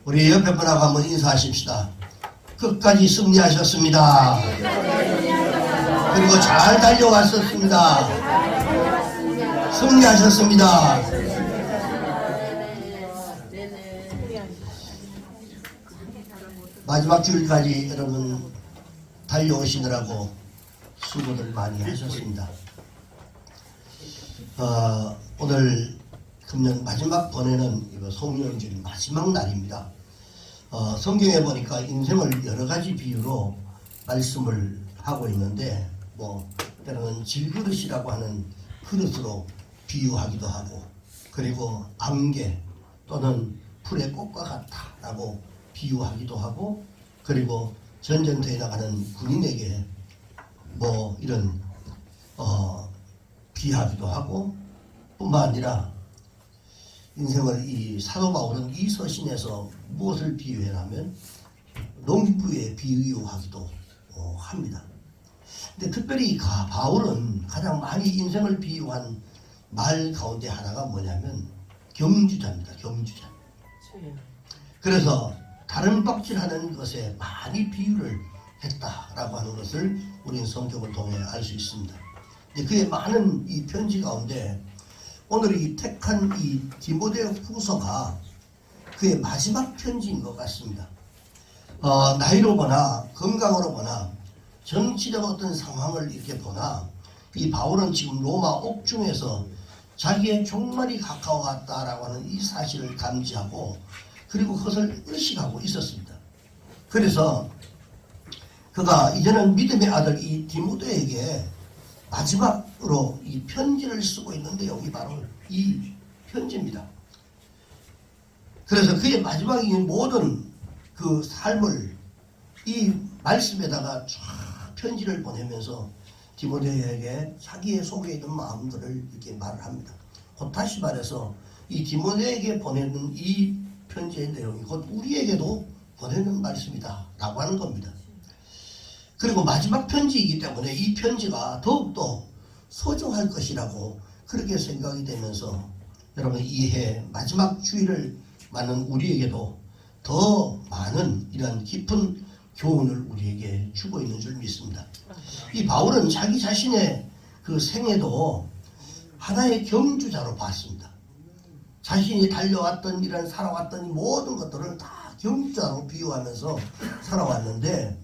우리 옆에 분하고 한번 인사하십시다. 끝까지 승리하셨습니다. 그리고 잘 달려왔었습니다. 승리하셨습니다. 마지막 주일까지 여러분 달려오시느라고 수고들 많이 하셨습니다. 오늘 금년 마지막 번에는 송년절 마지막 날입니다. 성경에 보니까 인생을 여러 가지 비유로 말씀을 하고 있는데 때로는 질그릇이라고 하는 그릇으로 비유하기도 하고, 그리고 안개 또는 풀의 꽃과 같다라고 비유하기도 하고, 그리고 전쟁터에 나가는 군인에게 이런 비하기도 하고, 뿐만 아니라 인생을 이 사도 바울은 이 서신에서 무엇을 비유해라면 농부에 비유하기도 합니다. 근데 특별히 바울은 가장 많이 인생을 비유한 말 가운데 하나가 뭐냐면 경주자입니다. 경주자. 그래서 다른 박질하는 것에 많이 비유를 했다라고 하는 것을 우리는 성경을 통해 알 수 있습니다. 근데 그의 많은 이 편지 가운데 오늘 이 택한 이 디모데 후서가 그의 마지막 편지인 것 같습니다. 나이로 보나 건강으로 보나 정치적 어떤 상황을 이렇게 보나 이 바울은 지금 로마 옥중에서 자기의 종말이 가까워갔다라고 하는 이 사실을 감지하고, 그리고 그것을 의식하고 있었습니다. 그래서 그가 이제는 믿음의 아들 이 디모데에게 마지막으로 이 편지를 쓰고 있는 내용이 바로 이 편지입니다. 그래서 그의 마지막 이 모든 그 삶을 이 말씀에다가 쫙 편지를 보내면서 디모데에게 자기의 속에 있는 마음들을 이렇게 말을 합니다. 곧 다시 말해서 이 디모데에게 보내는 이 편지의 내용이 곧 우리에게도 보내는 말씀이다 라고 하는 겁니다. 그리고 마지막 편지이기 때문에 이 편지가 더욱더 소중할 것이라고 그렇게 생각이 되면서 여러분 이해 마지막 주일을 맞는 우리에게도 더 많은 이런 깊은 교훈을 우리에게 주고 있는 줄 믿습니다. 이 바울은 자기 자신의 그 생애도 하나의 경주자로 봤습니다. 자신이 달려왔던 이런 살아왔던 이 모든 것들을 다 경주자로 비유하면서 살아왔는데,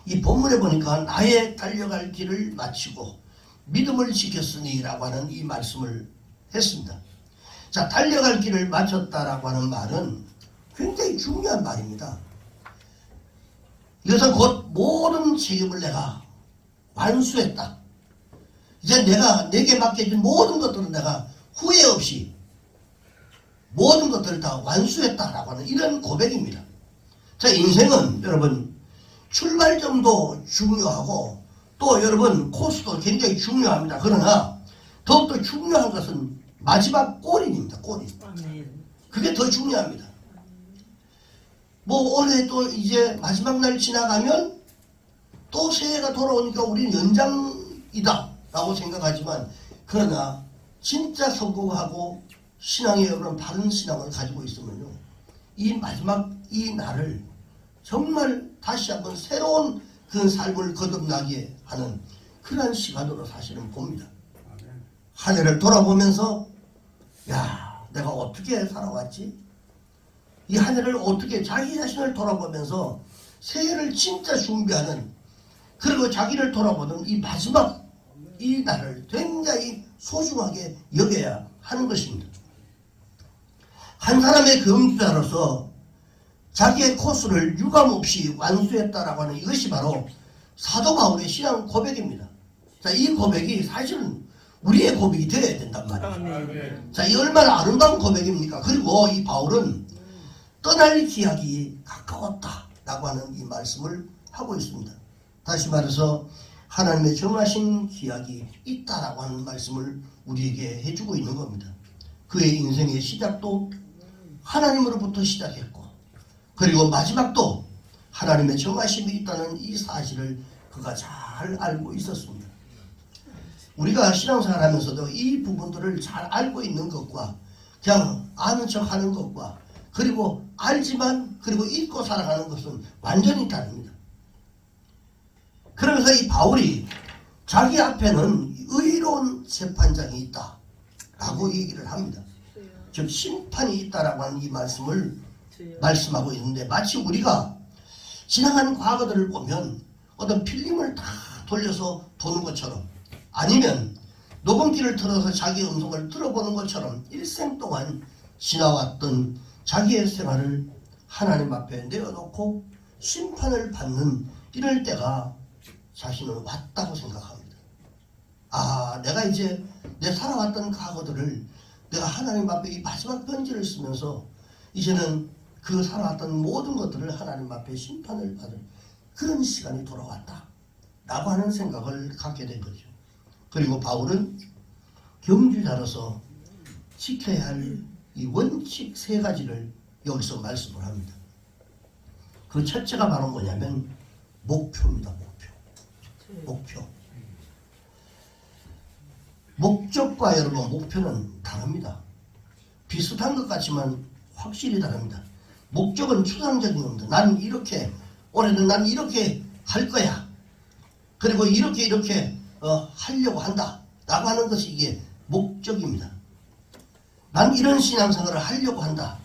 이 본문에 보니까 나의 달려갈 길을 마치고 믿음을 지켰으니 라고 하는 이 말씀을 했습니다. 자, 달려갈 길을 마쳤다라고 하는 말은 굉장히 중요한 말입니다. 이것은 곧 모든 책임을 내가 완수했다. 이제 내게 맡겨진 모든 것들은 내가 후회 없이 모든 것들을 다 완수했다라고 하는 이런 고백입니다. 자, 인생은 여러분 출발점도 중요하고 또 여러분 코스도 굉장히 중요합니다. 그러나 더욱더 중요한 것은 마지막 골인입니다. 골인. 그게 더 중요합니다. 올해 또 이제 마지막 날 지나가면 또 새해가 돌아오니까 우리는 연장이다 라고 생각하지만, 그러나 진짜 성공하고 신앙의 여러분 바른 신앙을 가지고 있으면요, 이 마지막 이 날을 정말 다시 한번 새로운 그 삶을 거듭나게 하는 그러한 시간으로 사실은 봅니다. 한 해를 돌아보면서 내가 어떻게 살아왔지? 이 한 해를 어떻게 자기 자신을 돌아보면서 새해를 진짜 준비하는, 그리고 자기를 돌아보는 이 마지막 이 날을 굉장히 소중하게 여겨야 하는 것입니다. 한 사람의 경주자로서 자기의 코스를 유감없이 완수했다라고 하는 이것이 바로 사도 바울의 신앙 고백입니다. 자, 이 고백이 사실은 우리의 고백이 되어야 된단 말이에요. 자, 이 얼마나 아름다운 고백입니까? 그리고 이 바울은 떠날 기약이 가까웠다라고 하는 이 말씀을 하고 있습니다. 다시 말해서 하나님의 정하신 기약이 있다라고 하는 말씀을 우리에게 해주고 있는 겁니다. 그의 인생의 시작도 하나님으로부터 시작했고, 그리고 마지막도 하나님의 정하심이 있다는 이 사실을 그가 잘 알고 있었습니다. 우리가 신앙생활 하면서도 이 부분들을 잘 알고 있는 것과 그냥 아는 척 하는 것과 그리고 알지만 그리고 잊고 살아가는 것은 완전히 다릅니다. 그러면서 이 바울이 자기 앞에는 의로운 재판장이 있다 라고 얘기를 합니다. 즉 심판이 있다라고 하는 이 말씀을 말씀하고 있는데, 마치 우리가 지나간 과거들을 보면 어떤 필름을 다 돌려서 보는 것처럼, 아니면 녹음기를 틀어서 자기 음성을 들어보는 것처럼 일생 동안 지나왔던 자기의 생활을 하나님 앞에 내어놓고 심판을 받는 이럴 때가 자신은 왔다고 생각합니다. 아, 내가 이제 내 살아왔던 과거들을 내가 하나님 앞에 이 마지막 편지를 쓰면서 이제는 그 살아왔던 모든 것들을 하나님 앞에 심판을 받을 그런 시간이 돌아왔다 라고 하는 생각을 갖게 된 거죠. 그리고 바울은 경주자로서 지켜야 할 이 원칙 3가지를 여기서 말씀을 합니다. 그 첫째가 바로 뭐냐면 목표입니다. 목표. 목적과 여러분 목표는 다릅니다. 비슷한 것 같지만 확실히 다릅니다. 목적은 추상적인 겁니다. 난 이렇게, 올해는 난 이렇게 할 거야. 그리고 이렇게 하려고 한다 라고 하는 것이 이게 목적입니다. 난 이런 신앙생활을 하려고 한다.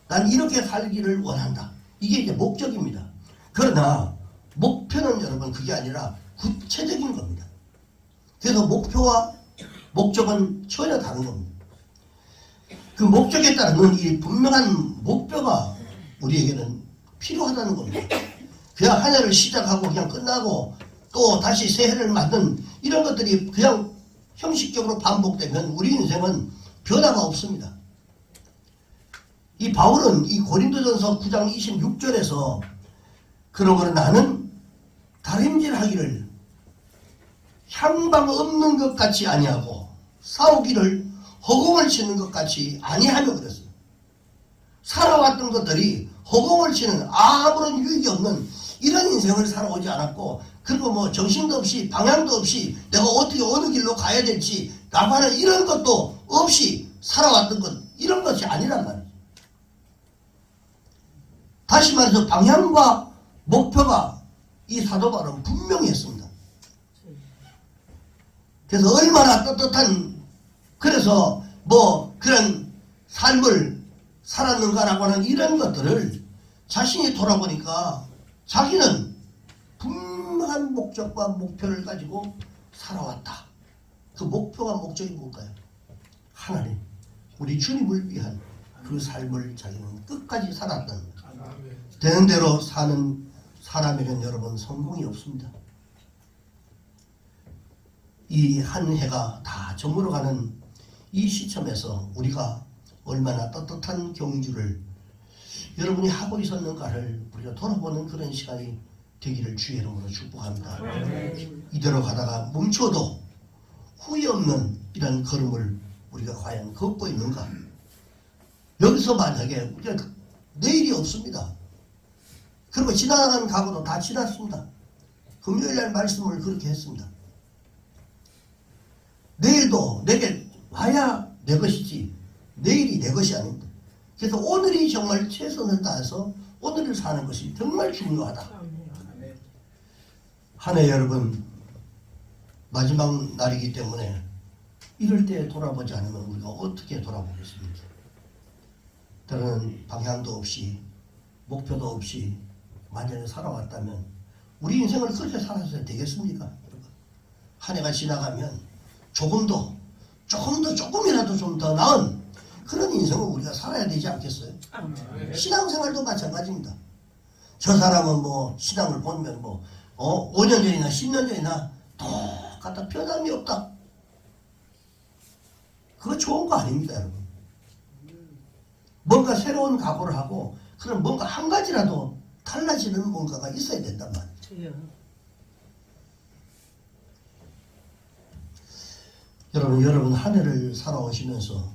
난 이렇게 살기를 원한다. 이게 이제 목적입니다. 그러나 목표는 여러분 그게 아니라 구체적인 겁니다. 그래서 목표와 목적은 전혀 다른 겁니다. 그 목적에 따르는 이 분명한 목표가 우리에게는 필요하다는 겁니다. 그냥 한 해를 시작하고 그냥 끝나고 또 다시 새해를 맞는 이런 것들이 그냥 형식적으로 반복되면 우리 인생은 변화가 없습니다. 이 바울은 이 고린도전서 9장 26절에서 그러므로 나는 다림질하기를 향방 없는 것 같이 아니하고 싸우기를 허공을 치는 것 같이 아니하며 그랬어요. 살아왔던 것들이 허공을 치는 아무런 유익이 없는 이런 인생을 살아오지 않았고, 그리고 뭐 정신도 없이 방향도 없이 내가 어떻게 어느 길로 가야 될지 라고 하는 이런 것도 없이 살아왔던 것, 이런 것이 아니란 말이에요. 다시 말해서 방향과 목표가 이 사도 바울은 분명히 했습니다. 그래서 얼마나 떳떳한, 그래서 뭐 그런 삶을 살았는가라고 하는 이런 것들을 자신이 돌아보니까 자기는 분명한 목적과 목표를 가지고 살아왔다. 그 목표와 목적이 뭘까요? 하나님, 우리 주님을 위한 그 삶을 자기는 끝까지 살았다는 거예요. 되는 대로 사는 사람에게는 여러분 성공이 없습니다. 이 한 해가 다 저물어가는 이 시점에서 우리가 얼마나 떳떳한 경주를 여러분이 하고 있었는가를 우리가 돌아보는 그런 시간이 되기를 주의 이름으로 축복합니다. 이대로 가다가 멈춰도 후회 없는 이런 걸음을 우리가 과연 걷고 있는가? 여기서 만약에 우리가 내일이 없습니다. 그리고 지나간 과거도 다 지났습니다. 금요일날 말씀을 그렇게 했습니다. 내일도 내게 와야 내 것이지 내일이 내 것이 아닙니다. 그래서 오늘이 정말 최선을 다해서 오늘을 사는 것이 정말 중요하다. 한 해 여러분 마지막 날이기 때문에 이럴 때 돌아보지 않으면 우리가 어떻게 돌아보겠습니까? 다른 방향도 없이 목표도 없이 만약에 살아왔다면 우리 인생을 그렇게 살아서 되겠습니까? 한 해가 지나가면 조금이라도 좀 더 나은 그런 인생을 우리가 살아야 되지 않겠어요? 신앙생활도 마찬가지입니다. 저 사람은 뭐 신앙을 보면 5년 전이나 10년 전이나 똑같다, 변함이 없다. 그거 좋은 거 아닙니다, 여러분. 뭔가 새로운 각오를 하고 그럼 뭔가 한 가지라도 달라지는 뭔가가 있어야 된단 말이에요. 여러분 한 해를 살아오시면서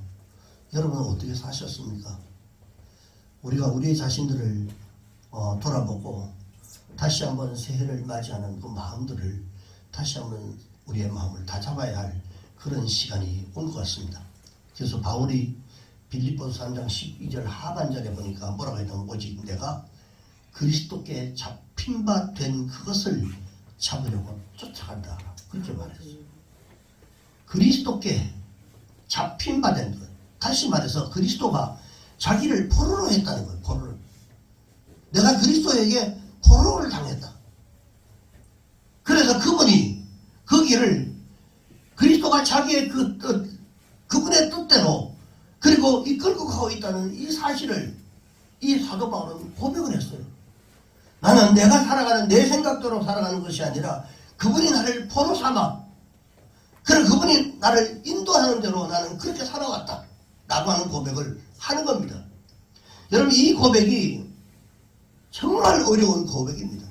여러분은 어떻게 사셨습니까? 우리가 우리 자신들을 돌아보고 다시 한번 새해를 맞이하는 그 마음들을 다시 한번 우리의 마음을 다잡아야 할 그런 시간이 온 것 같습니다. 그래서 바울이 빌립보서 3장 12절 하반절에 보니까 뭐라고 했냐면 오직 내가 그리스도께 잡힌 바 된 그것을 잡으려고 쫓아간다. 그렇게 말했어요. 그리스도께 잡힌 바 된 것. 다시 말해서 그리스도가 자기를 포로로 했다는 거예요. 포로를. 내가 그리스도에게 포로를 당했다. 그래서 그분이 그 길을 그리스도가 자기의 그 뜻, 그분의 뜻대로 그리고 이끌고 가고 있다는 이 사실을 이 사도 바울은 고백을 했어요. 나는 내가 살아가는 내 생각대로 살아가는 것이 아니라 그분이 나를 포로 삼아 그리고 그분이 나를 인도하는 대로 나는 그렇게 살아왔다 라고 하는 고백을 하는 겁니다. 여러분 이 고백이 정말 어려운 고백입니다.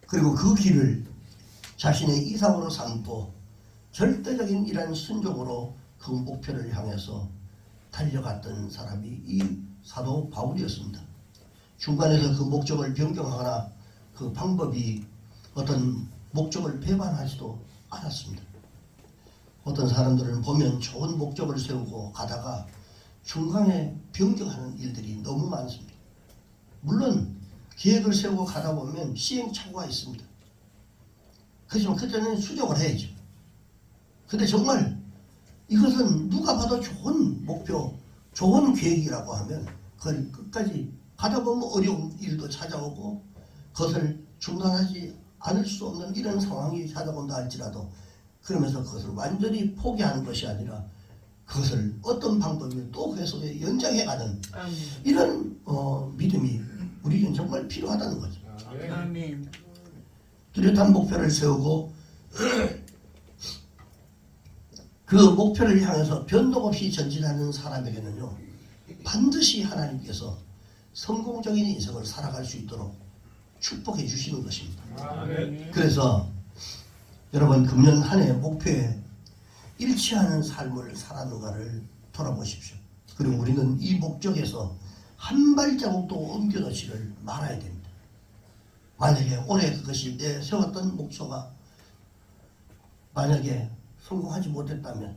그리고 그 길을 자신의 이상으로 삼고 절대적인 이러한 순종으로 그 목표를 향해서 달려갔던 사람이 이 사도 바울이었습니다. 중간에서 그 목적을 변경하거나 그 방법이 어떤 목적을 배반하지도 않았습니다. 어떤 사람들은 보면 좋은 목적을 세우고 가다가 중간에 변경하는 일들이 너무 많습니다. 물론 계획을 세우고 가다 보면 시행착오가 있습니다. 그렇지만 그때는 수정을 해야죠. 근데 정말 이것은 누가 봐도 좋은 목표, 좋은 계획이라고 하면 그걸 끝까지 가다 보면 어려운 일도 찾아오고 그것을 중단하지 않을 수 없는 이런 상황이 찾아온다 할지라도 그러면서 그것을 완전히 포기하는 것이 아니라 그것을 어떤 방법으로 또 그 속에 연장해가는 이런 믿음이 우리에겐 정말 필요하다는 거죠. 아멘. 뚜렷한 목표를 세우고 그 목표를 향해서 변동 없이 전진하는 사람에게는요 반드시 하나님께서 성공적인 인생을 살아갈 수 있도록 축복해 주시는 것입니다. 그래서 여러분 금년 한 해 목표에 일치하는 삶을 살았는가를 돌아보십시오. 그리고 우리는 이 목적에서 한 발자국도 옮겨놓지를 말아야 됩니다. 만약에 올해 그것이 내 세웠던 목표가 만약에 성공하지 못했다면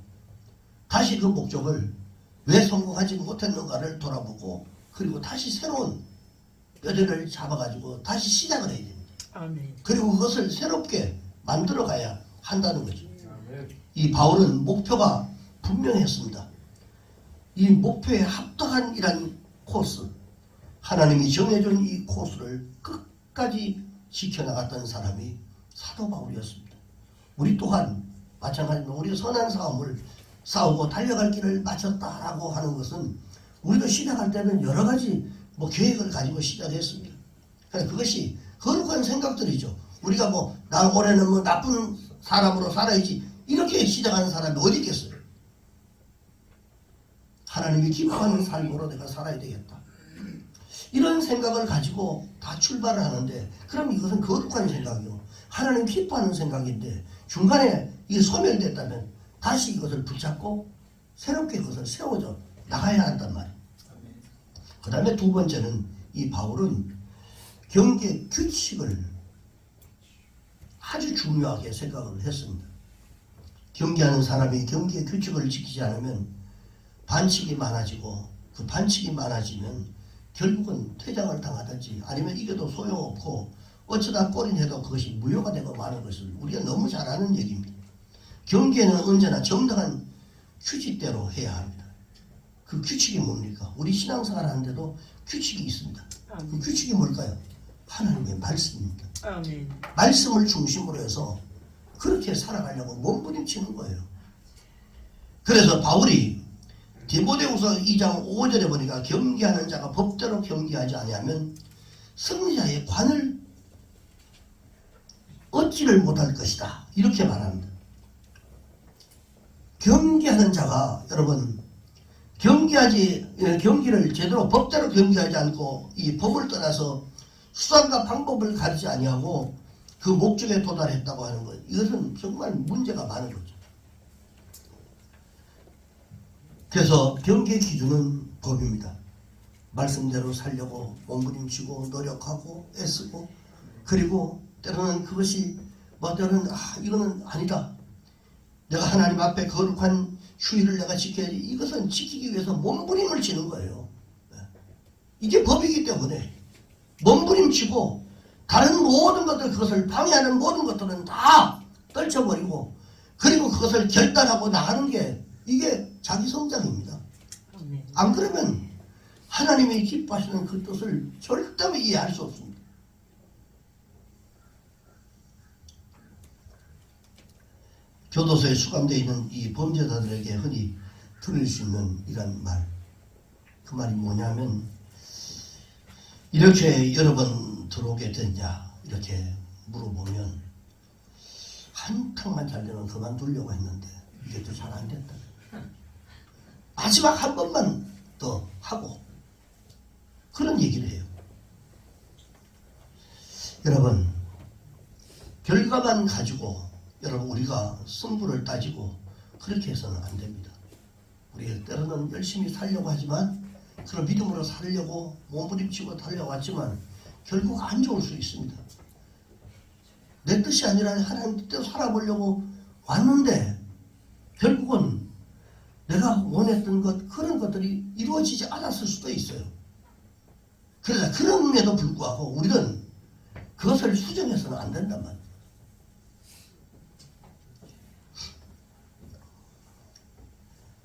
다시 그 목적을 왜 성공하지 못했는가를 돌아보고 그리고 다시 새로운 뼈대를 잡아가지고 다시 시작을 해야 됩니다. 아멘. 그리고 그것을 새롭게 만들어 가야 한다는 거죠. 이 바울은 목표가 분명했습니다. 이 목표에 합당한 이란 코스, 하나님이 정해준 이 코스를 끝까지 지켜나갔던 사람이 사도 바울이었습니다. 우리 또한 마찬가지로 우리 선한 싸움을 싸우고 달려갈 길을 마쳤다라고 하는 것은 우리도 시작할 때는 여러 가지 계획을 가지고 시작했습니다. 그러니까 그것이 거룩한 생각들이죠. 우리가 나 올해는 나쁜 사람으로 살아야지 이렇게 시작하는 사람이 어디 있겠어요? 하나님이 기뻐하는 삶으로 내가 살아야 되겠다. 이런 생각을 가지고 다 출발을 하는데 그럼 이것은 거룩한 생각이요. 하나님 기뻐하는 생각인데 중간에 이게 소멸됐다면 다시 이것을 붙잡고 새롭게 그것을 세워져 나가야 한단 말이에요. 그 다음에 두 번째는 이 바울은 경계 규칙을 아주 중요하게 생각을 했습니다. 경계하는 사람이 경계 규칙을 지키지 않으면 반칙이 많아지고 그 반칙이 많아지면 결국은 퇴장을 당하든지 아니면 이게도 소용없고 어쩌다 꼬린해도 그것이 무효가 되고 마는 것을 우리가 너무 잘 아는 얘기입니다. 경계는 언제나 정당한 규칙대로 해야 합니다. 그 규칙이 뭡니까? 우리 신앙생활 하는데도 규칙이 있습니다. 그 규칙이 뭘까요? 하나님의 말씀입니다. 아멘. 말씀을 중심으로 해서 그렇게 살아가려고 몸부림치는 거예요. 그래서 바울이 디모데후서 2장 5절에 보니까 경계하는 자가 법대로 경계하지 아니하면 승리자의 관을 얻지를 못할 것이다. 이렇게 말합니다. 경계하는 자가 여러분 경기를 제대로 법대로 경기하지 않고 이 법을 떠나서 수단과 방법을 가리지 아니하고 그 목적에 도달했다고 하는 것, 이것은 정말 문제가 많은 거죠. 그래서 경계 기준은 법입니다. 말씀대로 살려고 몸부림치고 노력하고 애쓰고 그리고 때로는 그것이 때로는 이거는 아니다. 내가 하나님 앞에 거룩한 휴일을 내가 지켜야지. 이것은 지키기 위해서 몸부림을 치는 거예요. 이게 법이기 때문에 몸부림치고 다른 모든 것들, 그것을 방해하는 모든 것들은 다 떨쳐버리고, 그리고 그것을 결단하고 나가는 게 이게 자기 성장입니다. 안 그러면 하나님이 기뻐하시는 그 뜻을 절대 이해할 수 없습니다. 교도소에 수감되어 있는 이 범죄자들에게 흔히 들을 수 있는 이런 말, 그 말이 뭐냐면, 이렇게 여러 번 들어오게 됐냐 이렇게 물어보면, 한탕만 잘 되면 그만두려고 했는데 이게 또 잘 안 됐다. 마지막 한 번만 더 하고, 그런 얘기를 해요. 여러분, 결과만 가지고 여러분 우리가 승부를 따지고 그렇게 해서는 안 됩니다. 우리가 때로는 열심히 살려고 하지만, 그런 믿음으로 살려고 몸부림치고 달려왔지만 결국 안 좋을 수 있습니다. 내 뜻이 아니라 하나님 뜻대로 살아보려고 왔는데 결국은 내가 원했던 것, 그런 것들이 이루어지지 않았을 수도 있어요. 그래서 그럼에도 불구하고 우리는 그것을 수정해서는 안 된단 말이에요.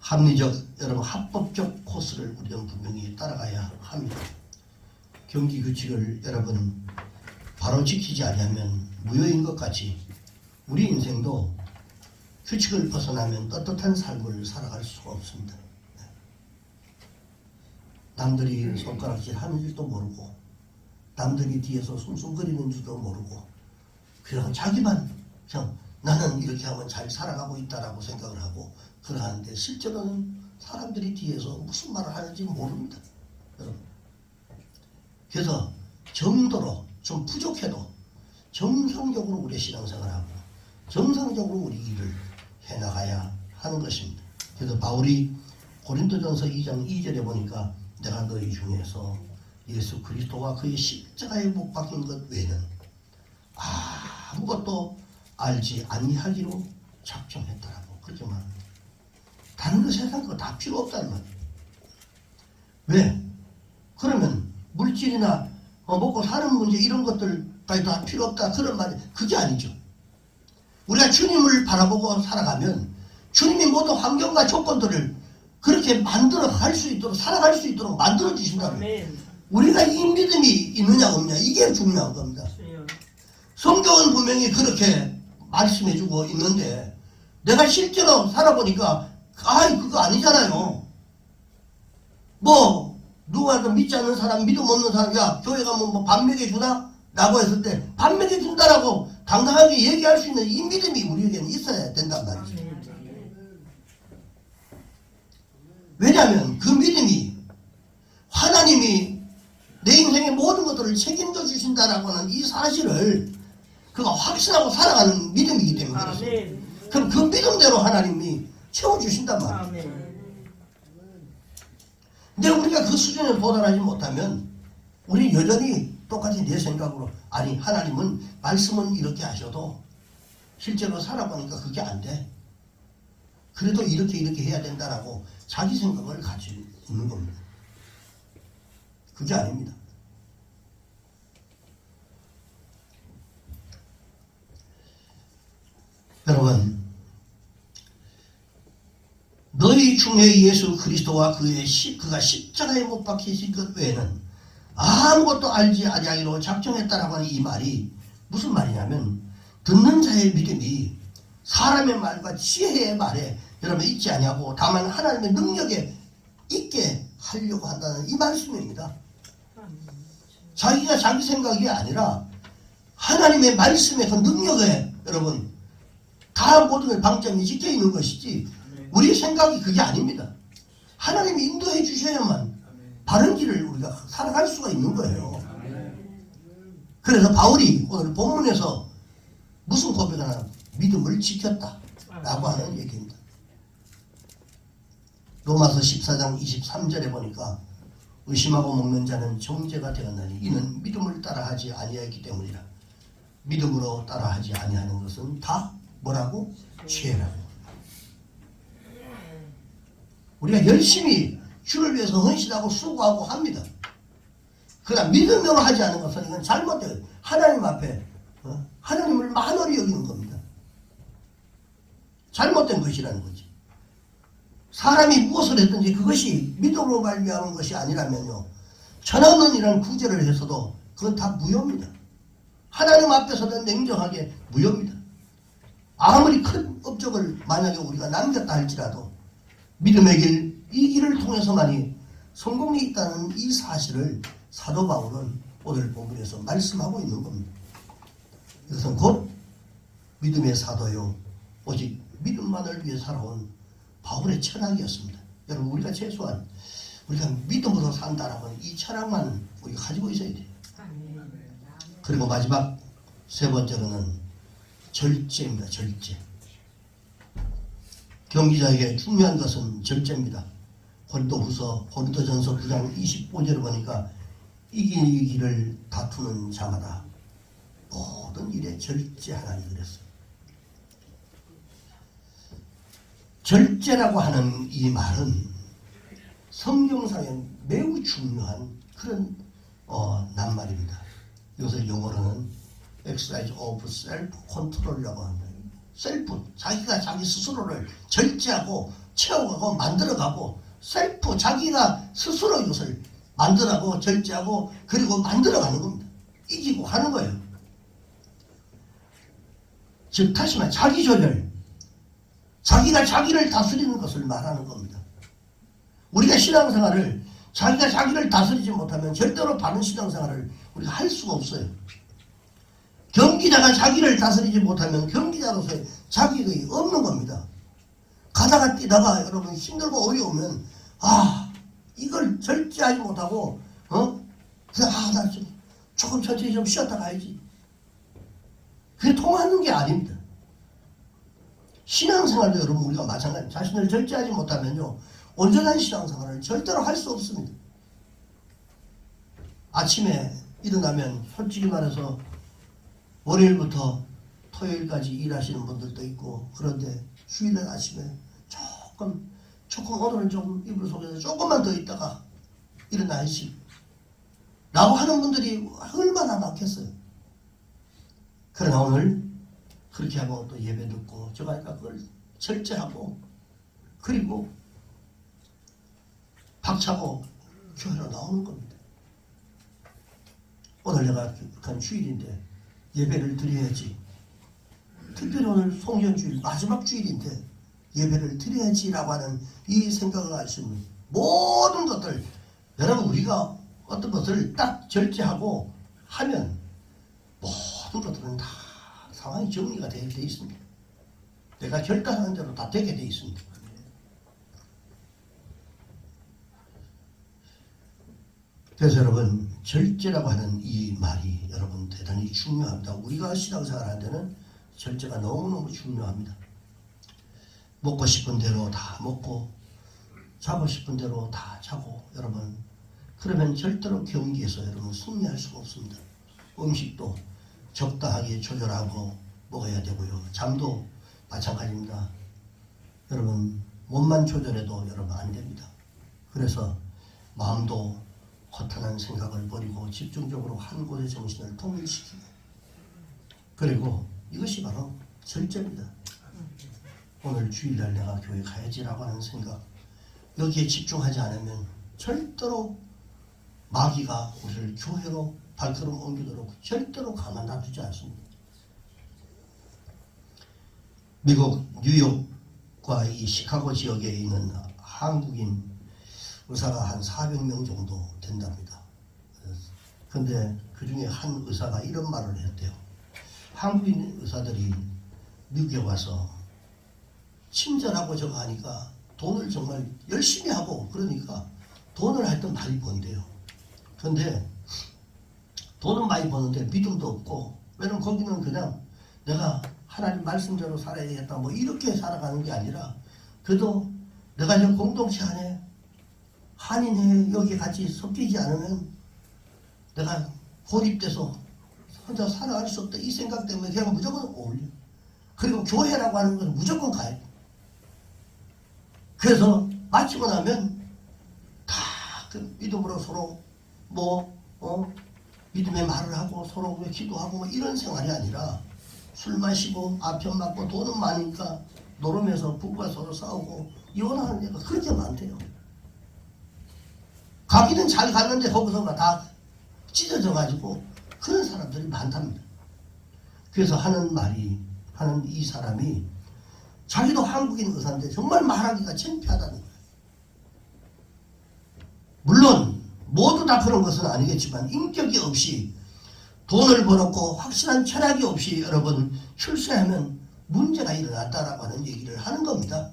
합리적, 여러분 합법적 코스를 우리는 분명히 따라가야 합니다. 경기 규칙을 여러분 바로 지키지 않으면 무효인 것 같이 우리 인생도 규칙을 벗어나면 떳떳한 삶을 살아갈 수가 없습니다. 남들이 손가락질 하는 줄도 모르고, 남들이 뒤에서 숭숭거리는 줄도 모르고, 그냥 자기만 그냥 나는 이렇게 하면 잘 살아가고 있다라고 생각을 하고 그러는데, 실제로는 사람들이 뒤에서 무슨 말을 하는지 모릅니다. 여러분. 그래서 정도로 좀 부족해도 정상적으로 우리의 신앙생활하고 정상적으로 우리 일을 해나가야 하는 것입니다. 그래서 바울이 고린도전서 2장 2절에 보니까, 내가 너희 중에서 예수 그리스도와 그의 십자가에 못 박힌 것 외에는 아무것도 알지 아니하기로 작정했다라고 그렇게 말합니다. 다른 거 세상 거 다 필요 없다는 말이에요. 왜? 그러면 물질이나 먹고 사는 문제 이런 것들까지 다 필요 없다 그런 말이, 그게 아니죠. 우리가 주님을 바라보고 살아가면 주님이 모든 환경과 조건들을 그렇게 만들어 갈 수 있도록, 살아갈 수 있도록 만들어 주신다면, 우리가 이 믿음이 있느냐 없느냐 이게 중요한 겁니다. 성경은 분명히 그렇게 말씀해주고 있는데 내가 실제로 살아보니까 그거 아니잖아요. 뭐 누가 믿지 않는 사람, 믿음 없는 사람, 야 교회 가면 뭐 밥 먹여주나? 라고 했을 때 밥 먹여준다라고 당당하게 얘기할 수 있는 이 믿음이 우리에게는 있어야 된단 말이죠. 왜냐하면 그 믿음이 하나님이 내 인생의 모든 것들을 책임져 주신다라고 하는 이 사실을 그가 확신하고 살아가는 믿음이기 때문에 그렇습니다. 그럼 그 믿음대로 하나님이 채워주신단 말이에요. 근데 우리가 그 수준에 도달하지 못하면 우리 여전히 똑같이 내 생각으로, 아니 하나님은 말씀은 이렇게 하셔도 실제로 살아보니까 그게 안 돼. 그래도 이렇게 해야 된다라고 자기 생각을 가지고 있는 겁니다. 그게 아닙니다. 여러분, 너희 중에 예수 그리스도와 그가 십자가에 못 박히신 것 외에는 아무것도 알지 아니하기로 작정했다라고 하는 이 말이 무슨 말이냐면, 듣는 자의 믿음이 사람의 말과 지혜의 말에 여러분 있지 아니하고 다만 하나님의 능력에 있게 하려고 한다는 이 말씀입니다. 자기가 자기 생각이 아니라 하나님의 말씀의 그 능력에 여러분 다 모든 방점이 찍혀 있는 것이지 우리 생각이 그게 아닙니다. 하나님이 인도해 주셔야만 바른 길을 우리가 살아갈 수가 있는 거예요. 그래서 바울이 오늘 본문에서 무슨 고백을 하나? 믿음을 지켰다라고 하는 얘기입니다. 로마서 14장 23절에 보니까 의심하고 먹는 자는 정죄가 되었나니 이는 믿음을 따라하지 아니하기 때문이라. 믿음으로 따라하지 아니하는 것은 다 뭐라고? 죄라고. 우리가 열심히 주를 위해서 헌신하고 수고하고 합니다. 그러나 믿음으로 하지 않은 것은 이건 잘못돼요. 하나님 앞에 하나님을 만월히 여기는 겁니다. 잘못된 것이라는 거지. 사람이 무엇을 했든지 그것이 믿음으로 말미암은 것이 아니라면요, 천하는이라는 구제를 해서도 그건 다 무효입니다. 하나님 앞에서는 냉정하게 무효입니다. 아무리 큰 업적을 만약에 우리가 남겼다 할지라도 믿음의 길, 이 길을 통해서만이 성공이 있다는 이 사실을 사도 바울은 오늘 본문에서 말씀하고 있는 겁니다. 이것은 곧 믿음의 사도요, 오직 믿음만을 위해 살아온 바울의 철학이었습니다. 여러분, 우리가 최소한 우리가 믿음으로 산다라면 이 철학만 우리가 가지고 있어야 돼요. 그리고 마지막 세 번째로는 절제입니다. 절제. 경기자에게 중요한 것은 절제입니다. 고린도전서 9장 25절을 보니까 이기기를 다투는 자마다 모든 일에 절제하라니 그랬어요. 절제라고 하는 이 말은 성경상에 매우 중요한 그런 낱말입니다. 이것을 영어로는 exercise of self-control이라고 합니다. 셀프, 자기가 자기 스스로를 절제하고 채워가고 만들어가고, 셀프, 자기가 스스로 이것을 만들어가고 절제하고 그리고 만들어가는 겁니다. 이기고 하는 거예요. 즉 다시 말해 자기조절, 자기가 자기를 다스리는 것을 말하는 겁니다. 우리가 신앙생활을 자기가 자기를 다스리지 못하면 절대로 바른 신앙생활을 우리가 할 수가 없어요. 경기자가 자기를 다스리지 못하면 경기자로서의 자격이 없는 겁니다. 가다가 뛰다가 여러분 힘들고 어려우면 이걸 절제하지 못하고 나 좀 조금 천천히 좀 쉬었다 가야지. 그게 통하는 게 아닙니다. 신앙생활도 여러분 우리가 마찬가지입니다. 자신을 절제하지 못하면요, 온전한 신앙생활을 절대로 할 수 없습니다. 아침에 일어나면 솔직히 말해서 월요일부터 토요일까지 일하시는 분들도 있고, 그런데 주일날 아침에 조금 오늘은 좀 이불 속에서 조금만 더 있다가 일어나야지 라고 하는 분들이 얼마나 많겠어요. 그러나 오늘 그렇게 하고 또 예배 듣고 저거 하니까 그걸 절제하고 그리고 박차고 교회로 나오는 겁니다. 오늘 내가 간 주일인데 예배를 드려야지. 특별히 오늘 송년주일 마지막 주일인데 예배를 드려야지라고 하는 이 생각을 할 수 있는 모든 것들, 여러분 우리가 어떤 것을 딱 절제하고 하면 모든 것들은 다 상황이 정리가 돼 있습니다. 내가 결단하는 대로 다 되게 돼 있습니다. 그래서 여러분, 절제라고 하는 이 말이 여러분 대단히 중요합니다. 우리가 신앙생활 하는 데는 절제가 너무너무 중요합니다. 먹고 싶은 대로 다 먹고 자고 싶은 대로 다 자고, 여러분 그러면 절대로 경기에서 여러분 승리할 수가 없습니다. 음식도 적당하게 조절하고 먹어야 되고요. 잠도 마찬가지입니다. 여러분 몸만 조절해도 여러분 안 됩니다. 그래서 마음도 허탄한 생각을 버리고 집중적으로 한 곳에 정신을 통일시키고, 그리고 이것이 바로 절제입니다. 오늘 주일날 내가 교회 가야지라고 하는 생각, 여기에 집중하지 않으면 절대로 마귀가 우리를 교회로 발걸음 옮기도록 절대로 가만 놔두지 않습니다. 미국 뉴욕과 이 시카고 지역에 있는 한국인 의사가 한 400명 정도 된답니다. 그런데 그 중에 한 의사가 이런 말을 했대요. 한국인 의사들이 미국에 와서 친절하고 저거 하니까 돈을 정말 열심히 하고 그러니까 돈을 하여튼 많이 번대요. 그런데 돈은 많이 버는데 믿음도 없고, 왜냐면 거기는 그냥 내가 하나님 말씀대로 살아야 되겠다 뭐 이렇게 살아가는 게 아니라, 그래도 내가 저 공동체 안에 한인회 여기 같이 섞이지 않으면 내가 고립돼서 혼자 살아갈 수 없다 이 생각 때문에 그냥 무조건 어울려. 그리고 교회라고 하는 건 무조건 가요. 그래서 마치고 나면 다 그 믿음으로 서로 믿음의 말을 하고 서로 기도하고 이런 생활이 아니라 술 마시고 아편 맞고 돈은 많으니까 노름에서 부부가 서로 싸우고 이혼하는 데가 그렇게 많대요. 가기는 잘 갔는데 거기서가 다 찢어져 가지고 그런 사람들이 많답니다. 그래서 하는 이 사람이 자기도 한국인 의사인데 정말 말하기가 창피하다는 거예요. 물론 모두 다 그런 것은 아니겠지만 인격이 없이 돈을 벌었고 확실한 철학이 없이 여러분 출세하면 문제가 일어났다라고 하는 얘기를 하는 겁니다.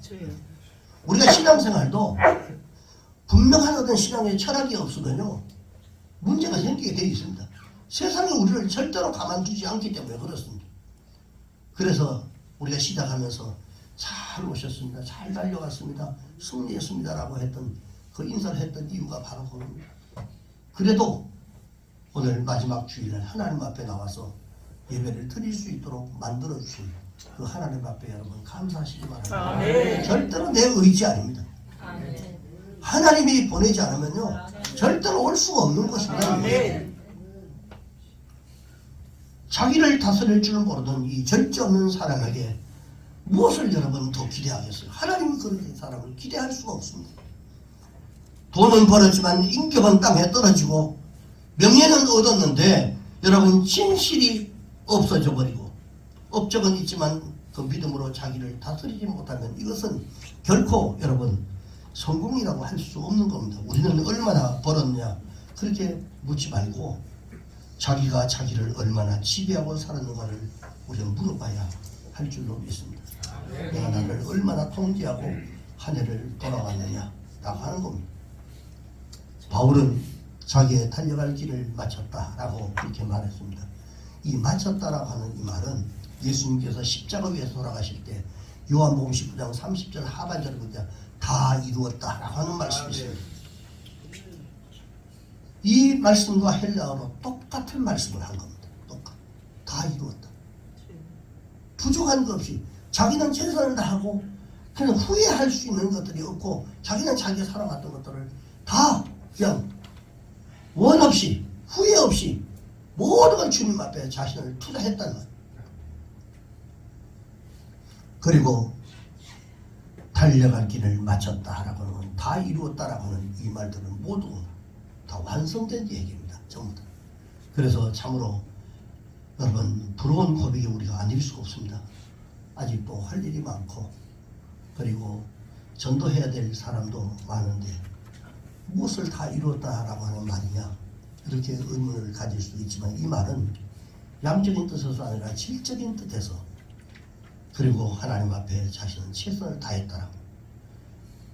우리가 신앙생활도 분명한 어떤 신앙의 철학이 없으면요 문제가 생기게 되어 있습니다. 세상이 우리를 절대로 가만두지 않기 때문에 그렇습니다. 그래서 우리가 시작하면서 잘 오셨습니다. 잘 달려갔습니다. 승리했습니다라고 했던 그 인사를 했던 이유가 바로 그겁니다. 그래도 오늘 마지막 주일날 하나님 앞에 나와서 예배를 드릴 수 있도록 만들어주신 그 하나님 앞에 여러분 감사하시기 바랍니다. 아멘. 절대로 내 의지 아닙니다. 아멘. 하나님이 보내지 않으면요 절대로 올 수가 없는 것입니다. 아멘. 자기를 다스릴 줄 모르던 이 절제 없는 사람에게 무엇을 여러분 더 기대하겠어요? 하나님이 그런 사람을 기대할 수가 없습니다. 돈은 벌었지만 인격은 땅에 떨어지고 명예는 얻었는데 여러분 진실이 없어져 버리고 업적은 있지만 그 믿음으로 자기를 다스리지 못하면 이것은 결코 여러분 성공이라고 할 수 없는 겁니다. 우리는 얼마나 벌었냐 그렇게 묻지 말고 자기가 자기를 얼마나 지배하고 살았는가를 우리는 물어봐야 할 줄로 믿습니다. 내가 나를 얼마나 통제하고 한 해를 돌아왔느냐라고 하는 겁니다. 바울은 자기의 달려갈 길을 마쳤다라고 그렇게 말했습니다. 이 마쳤다라고 하는 이 말은 예수님께서 십자가 위에서 돌아가실 때 요한복음 19장 30절 하반절을 보자 다 이루었다라고 하는 말씀이 있습니다. 이 말씀과 헬라어로 똑같은 말씀을 한 겁니다. 다 이루었다. 부족한 것 없이 자기는 최선을 다하고 그냥 후회할 수 있는 것들이 없고 자기는 자기가 살아왔던 것들을 다 그냥 원 없이 후회 없이 모든 걸 주님 앞에 자신을 투자했단 말이에요. 그리고 달려갈 길을 마쳤다라고 하는 다 이루었다라고 하는 이 말들은 모두 다 완성된 얘기입니다. 전부 다. 그래서 참으로 여러분 부러운 고백이 우리가 아닐 수가 없습니다. 아직도 할 일이 많고 그리고 전도해야 될 사람도 많은데 무엇을 다 이루었다라고 하는 말이냐 이렇게 의문을 가질 수도 있지만 이 말은 양적인 뜻에서 아니라 질적인 뜻에서 그리고 하나님 앞에 자신은 최선을 다했다라고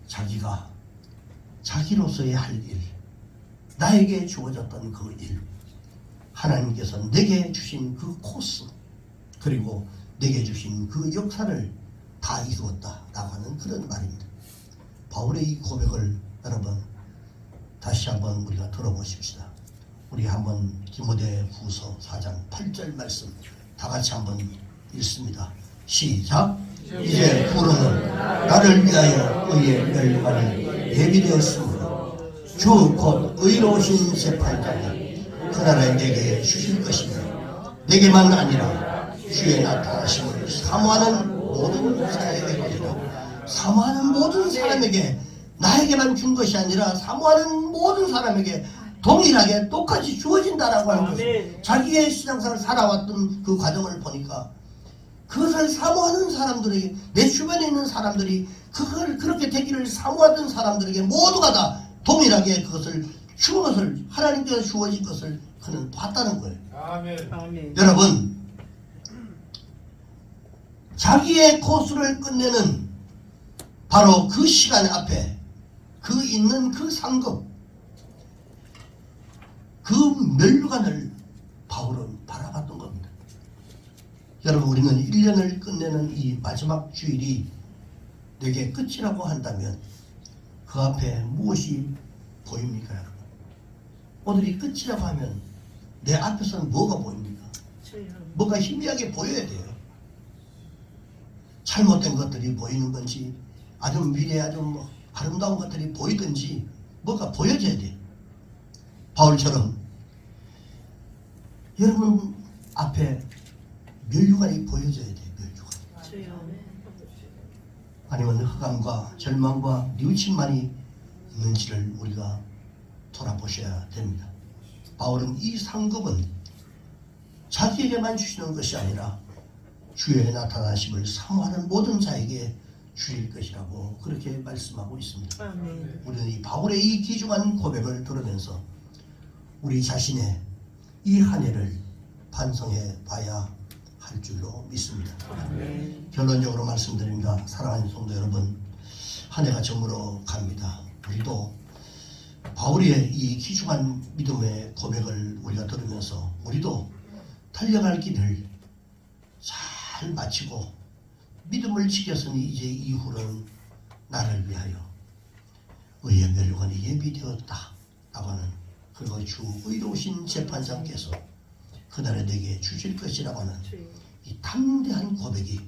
자기가 자기로서의 할 일 나에게 주어졌던 그 일 하나님께서 내게 주신 그 코스 그리고 내게 주신 그 역사를 다 이루었다라고 하는 그런 말입니다. 바울의 이 고백을 여러분 다시 한번 우리가 들어보십시다. 우리 한번 디모데 후서 4장 8절 말씀 다 같이 한번 읽습니다. 시작. 이제 부르는 나를 위하여 의의 멸류관이 예비되었으므로 주 곧 의로우신 재판장이 그날에 내게 주실 것이며 내게만 아니라 주의 나타나심을 사모하는 모든 사람에게 사모하는 모든 사람에게 나에게만 준 것이 아니라 사모하는 모든 사람에게 동일하게 똑같이 주어진다라고 하는 것입니다. 자기의 신앙생활을 살아왔던 그 과정을 보니까 그것을 사모하는 사람들에게 내 주변에 있는 사람들이 그걸 그렇게 되기를 사모하던 사람들에게 모두가 다 동일하게 그것을 주은 것을 하나님께서 주어진 것을 그는 봤다는 거예요. 아멘. 아멘. 여러분 자기의 코스를 끝내는 바로 그 시간 앞에 그 있는 그 상급 그 면류관을 바울은 바라봤던 겁니다. 여러분 우리는 1년을 끝내는 이 마지막 주일이 내게 끝이라고 한다면 그 앞에 무엇이 보입니까? 오늘이 끝이라고 하면 내 앞에서는 뭐가 보입니까? 뭐가 희미하게 보여야 돼요. 잘못된 것들이 보이는 건지 아주 미래 아주 아름다운 것들이 보이든지 뭐가 보여져야 돼. 바울처럼 여러분 앞에 멸류관이 보여져야 돼. 멸류관. 주여. 아니면 흑암과 절망과 뉘우침만이 있는지를 우리가 돌아보셔야 됩니다. 바울은 이 상급은 자기에게만 주시는 것이 아니라 주의 나타나심을 사모하는 모든 자에게 주실 것이라고 그렇게 말씀하고 있습니다. 아멘. 우리는 이 바울의 이 귀중한 고백을 들으면서 우리 자신의 이 한 해를 반성해 봐야 할 줄로 믿습니다. 아멘. 결론적으로 말씀드립니다. 사랑하는 성도 여러분, 한 해가 저물어 갑니다. 우리도 바울의 이 귀중한 믿음의 고백을 우리가 들으면서 우리도 달려갈 길을 잘 마치고 믿음을 지켰으니 이제 이후는 나를 위하여 의의 멸류관이 예비되었다 라고 하는, 그리고 주 의로우신 재판장께서 그날에 내게 주실 것이라고 하는 이 담대한 고백이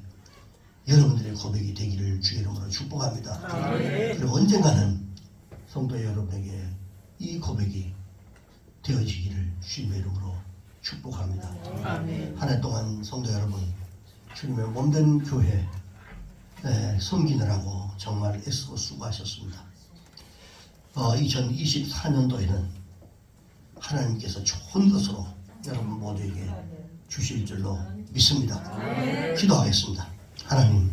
여러분들의 고백이 되기를 주의 이름으로 축복합니다. 그리고 언젠가는 성도 여러분에게 이 고백이 되어지기를 주님의 이름으로 축복합니다. 아멘. 한 해 동안 성도 여러분, 주님의 몸된 교회 섬기느라고 정말 애쓰고 수고하셨습니다. 2024년도에는 하나님께서 좋은 것으로 여러분 모두에게 주실 줄로 믿습니다. 기도하겠습니다. 하나님,